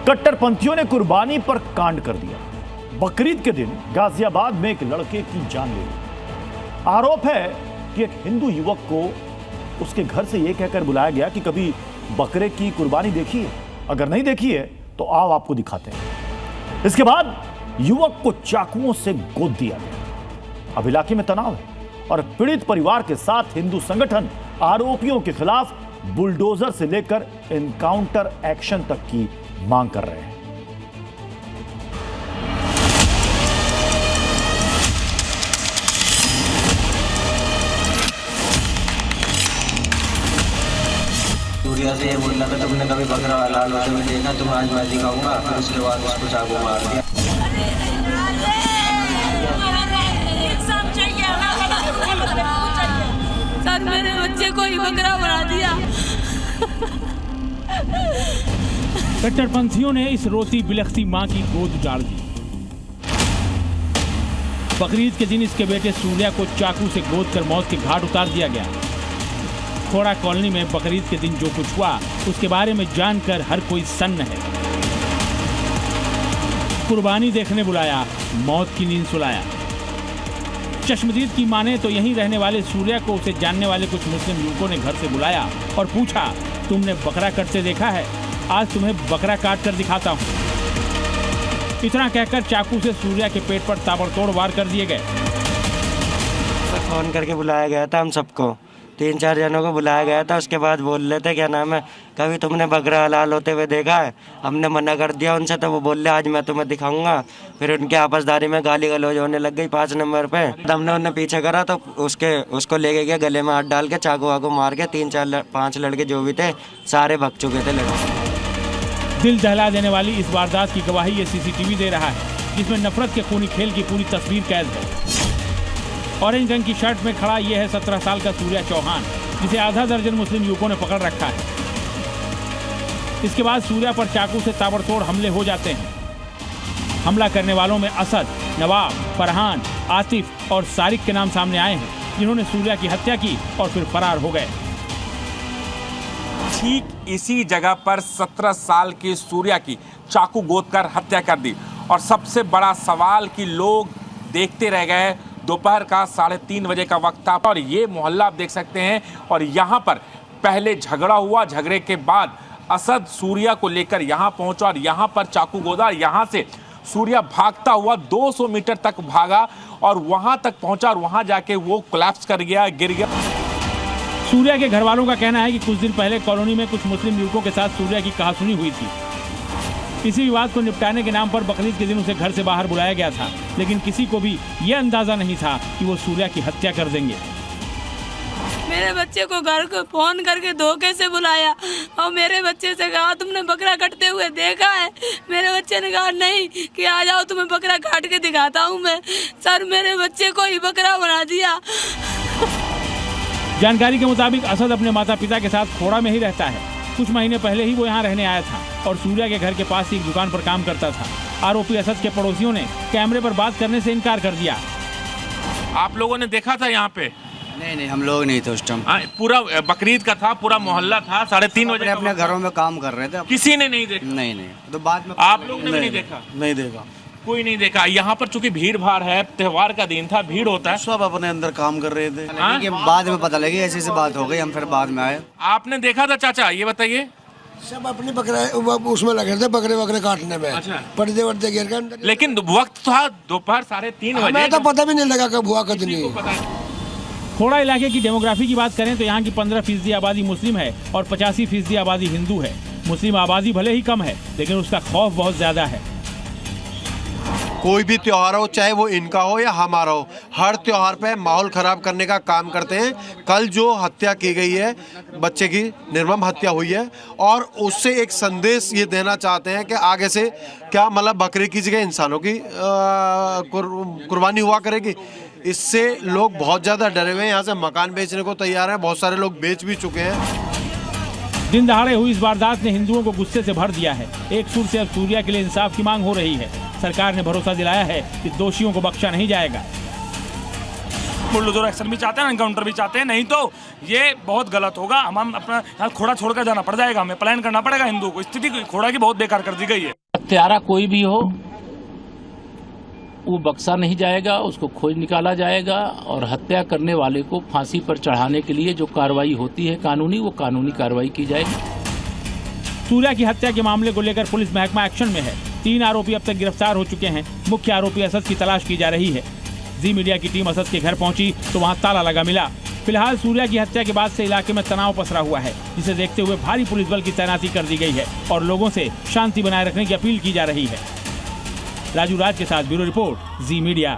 कट्टरपंथियों ने कुर्बानी पर कांड कर दिया। बकरीद के दिन गाजियाबाद में एक लड़के की जान ले ली। आरोप है कि एक हिंदू युवक को उसके घर से यह कहकर बुलाया गया कि कभी बकरे की कुर्बानी देखी है, अगर नहीं देखी है तो आओ आपको दिखाते हैं। इसके बाद युवक को चाकुओं से गोद दिया गया। अब इलाके में तनाव है और पीड़ित परिवार के साथ हिंदू संगठन आरोपियों के खिलाफ बुलडोजर से लेकर एनकाउंटर एक्शन तक की मांग कर रहे हैं। सूर्या से ये बोल रहा था तुमने कभी बकरा लाल होते हुए देखा, तुम आज मैं दिखाऊंगा। फिर उसके बाद उसको चाकू मार दिया। सर मेरे बच्चे को ही बकरा बना दिया। कट्टरपंथियों ने इस रोती बिलखती मां की गोद उजाड़ दी। बकरीद के दिन इसके बेटे सूर्या को चाकू से गोद कर मौत के घाट उतार दिया गया। खोड़ा कॉलोनी में बकरीद के दिन जो कुछ हुआ उसके बारे में जानकर हर कोई सन्न है। कुर्बानी देखने बुलाया, मौत की नींद सुलाया। चश्मदीद की माने तो यहीं रहने वाले सूर्या को उसे जानने वाले कुछ मुस्लिम युवकों ने घर से बुलाया और पूछा, तुमने बकरा कटते देखा है? आज तुम्हें बकरा काट कर दिखाता हूँ। इतना कहकर चाकू से सूर्या के पेट पर ताबड़तोड़ वार कर दिए गए। फोन करके बुलाया गया था, हम सबको 3-4 जनों को बुलाया गया था। उसके बाद बोल रहे थे क्या नाम है, कभी तुमने बकरा हलाल होते हुए देखा है? हमने मना कर दिया उनसे, तो वो बोल रहे आज मैं तुम्हें दिखाऊंगा। फिर उनके आपसदारी में गाली गलौज होने लग गई 5 नंबर पे। हमने उन्हें पीछे करा तो उसको लेके गया, गले में हाथ डाल के चाकू वाकू मार के 3-4-5 लड़के जो भी थे सारे भाग चुके थे लड़के। दिल दहला देने वाली इस वारदात की गवाही ये सीसीटीवी दे रहा है, जिसमें नफरत के खूनी खेल की पूरी तस्वीर कैद है। ऑरेंज रंग की शर्ट में खड़ा यह है 17 साल का सूर्या चौहान, जिसे आधा दर्जन मुस्लिम युवकों ने पकड़ रखा है। इसके बाद सूर्या पर चाकू से ताबड़तोड़ हमले हो जाते हैं। हमला करने वालों में असद, नवाब, फरहान, आतिफ और सारिक के नाम सामने आए हैं, जिन्होंने सूर्या की हत्या की और फिर फरार हो गए। ठीक इसी जगह पर 17 साल के सूर्या की चाकू गोद कर हत्या कर दी। और सबसे बड़ा सवाल कि लोग देखते रह गए। दोपहर का 3:30 बजे का वक्त था और ये मोहल्ला आप देख सकते हैं। और यहाँ पर पहले झगड़ा हुआ, झगड़े के बाद असद सूर्या को लेकर यहाँ पहुँचा और यहाँ पर चाकू गोदा। यहाँ से सूर्या भागता हुआ 200 मीटर तक भागा और वहाँ तक पहुँचा और वहाँ जाके वो कोलैप्स कर गया, गिर गया। सूर्या के घर वालों का कहना है कि कुछ दिन पहले कॉलोनी में कुछ मुस्लिम युवकों के साथ सूर्या की कहासुनी हुई थी। इसी विवाद को निपटाने के नाम पर बकरीद के दिन उसे घर से बाहर बुलाया गया था, लेकिन किसी को भी यह अंदाजा नहीं था कि वो सूर्या की हत्या कर देंगे। मेरे बच्चे को घर को फोन करके धोखे से बुलाया और मेरे बच्चे से कहा तुमने बकरा कटते हुए देखा है? मेरे बच्चे ने कहा नहीं, कि आ जाओ तुम्हें बकरा काट के दिखाता हूँ मैं। सर मेरे बच्चे को ही बकरा बना दिया। जानकारी के मुताबिक असद अपने माता पिता के साथ खोड़ा में ही रहता है। कुछ महीने पहले ही वो यहाँ रहने आया था और सूर्या के घर के पास ही एक दुकान पर काम करता था। आरोपी असद के पड़ोसियों ने कैमरे पर बात करने से इनकार कर दिया। आप लोगों ने देखा था यहाँ पे? नहीं, हम लोग नहीं थे उस टाइम। पूरा बकरीद का था, पूरा मोहल्ला था, 3:30 बजे अपने घरों में काम कर रहे थे। किसी ने नहीं देखा? नहीं, तो बाद में आप लोग ने भी नहीं देखा? नहीं देखा, कोई नहीं देखा। यहाँ पर चूंकि भीड़ भाड़ है, त्योहार का दिन था, भीड़ होता है, सब अपने अंदर काम कर रहे थे। कि बाद में पता लगी ऐसी बात हो गई, हम फिर बाद में आए। आपने देखा था चाचा? ये बताइए। सब अपनी बकरा उसमें लगे थे, बकरे काटने में। अच्छा। पर्दे वर्दे गिर गए। लेकिन वक्त था दोपहर 3:30 बजे। हमें तो पता भी नहीं लगा कब हुआ कब नहीं। खोड़ा इलाके की डेमोग्राफी की बात करें तो यहाँ की 15% आबादी मुस्लिम है और 85% आबादी हिंदू है। मुस्लिम आबादी भले ही कम है, लेकिन उसका खौफ बहुत ज्यादा है। कोई भी त्योहार हो, चाहे वो इनका हो या हमारा हो, हर त्योहार पे माहौल खराब करने का काम करते हैं। कल जो हत्या की गई है, बच्चे की निर्मम हत्या हुई है, और उससे एक संदेश ये देना चाहते हैं कि आगे से क्या मतलब बकरी की जगह इंसानों की कुर्बानी हुआ करेगी। इससे लोग बहुत ज़्यादा डरे हुए हैं। यहाँ से मकान बेचने को तैयार हैं, बहुत सारे लोग बेच भी चुके हैं। दिन दहाड़े हुई इस वारदात ने हिंदुओं को गुस्से से भर दिया है। एक सुर से अब सूर्या के लिए इंसाफ की मांग हो रही है। सरकार ने भरोसा दिलाया है कि दोषियों को बख्शा नहीं जाएगा। बुलडोजर एक्शन भी चाहते हैं, एनकाउंटर भी चाहते हैं, नहीं तो ये बहुत गलत होगा। हम अपना यहाँ खोड़ा छोड़कर जाना पड़ जाएगा, हमें पलायन करना पड़ेगा। हिंदू को स्थिति खोड़ा की बहुत बेकार कर दी गई है। हत्यारा कोई भी हो वो बख्शा नहीं जाएगा, उसको खोज निकाला जाएगा और हत्या करने वाले को फांसी पर चढ़ाने के लिए जो कार्रवाई होती है कानूनी, वो कानूनी कार्रवाई की जाएगी। सूर्या की हत्या के मामले को लेकर पुलिस महकमा एक्शन में है। 3 आरोपी अब तक गिरफ्तार हो चुके हैं। मुख्य आरोपी असद की तलाश की जा रही है। जी मीडिया की टीम असद के घर पहुंची तो वहां ताला लगा मिला। फिलहाल सूर्या की हत्या के बाद से इलाके में तनाव पसरा हुआ है, जिसे देखते हुए भारी पुलिस बल की तैनाती कर दी गई है और लोगों से शांति बनाए रखने की अपील की जा रही है। राजू राज के साथ ब्यूरो रिपोर्ट, जी मीडिया।